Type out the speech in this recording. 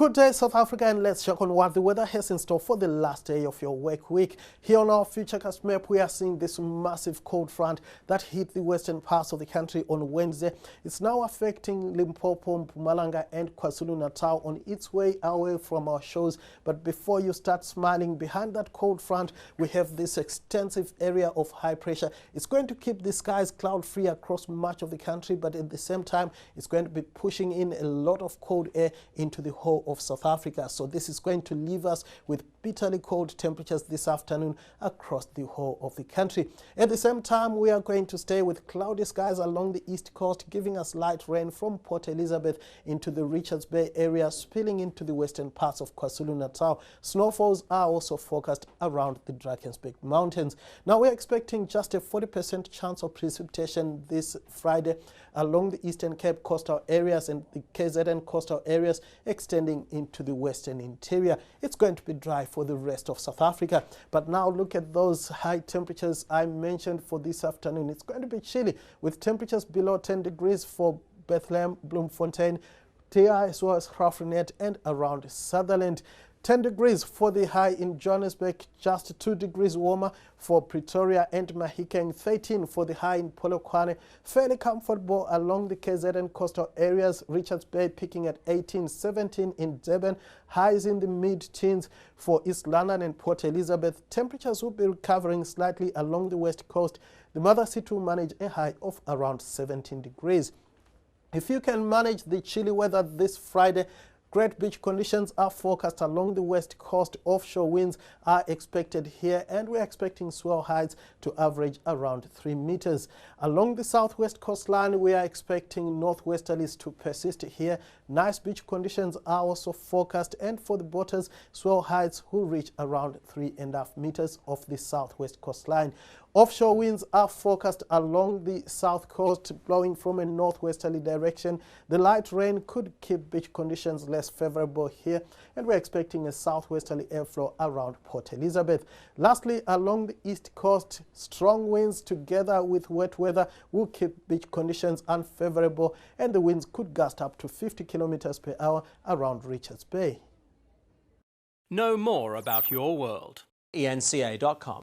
Good day, South Africa, and let's check on what the weather has in store for the last day of your work week. Here on our Futurecast map, we are seeing this massive cold front that hit the western parts of the country on Wednesday. It's now affecting Limpopo, Mpumalanga, and KwaZulu-Natal on its way away from our shores. But before you start smiling, behind that cold front, we have this extensive area of high pressure. It's going to keep the skies cloud-free across much of the country, but at the same time, it's going to be pushing in a lot of cold air into the whole of South Africa. So this is going to leave us with bitterly cold temperatures this afternoon across the whole of the country. At the same time, we are going to stay with cloudy skies along the east coast, giving us light rain from Port Elizabeth into the Richards Bay area, spilling into the western parts of KwaZulu-Natal. Snowfalls are also forecast around the Drakensberg Mountains. Now we're expecting just a 40% chance of precipitation this Friday along the Eastern Cape coastal areas and the KZN coastal areas extending into the western interior. It's going to be dry for the rest of South Africa. But now look at those high temperatures I mentioned for this afternoon. It's going to be chilly with temperatures below 10 degrees for Bethlehem, Bloemfontein, TI as well as Graafrenet and around Sutherland. 10 degrees for the high in Johannesburg, just 2 degrees warmer for Pretoria and Mahikeng, 13 for the high in Polokwane, fairly comfortable along the KZN coastal areas, Richards Bay peaking at 18, 17 in Durban, highs in the mid-teens for East London and Port Elizabeth. Temperatures will be recovering slightly along the west coast. The mother city will manage a high of around 17 degrees. If you can manage the chilly weather this Friday, great beach conditions are forecast along the west coast. Offshore winds are expected here, and we're expecting swell heights to average around 3 meters. Along the southwest coastline, we are expecting northwesterlies to persist here. Nice beach conditions are also forecast, and for the boaters, swell heights will reach around 3.5 meters off the southwest coastline. Offshore winds are forecast along the south coast, blowing from a northwesterly direction. The light rain could keep beach conditions less favorable here, and we're expecting a southwesterly airflow around Port Elizabeth. Lastly, along the east coast, strong winds together with wet weather will keep beach conditions unfavorable, and the winds could gust up to 50 kilometers per hour around Richards Bay. Know more about your world. eNCA.com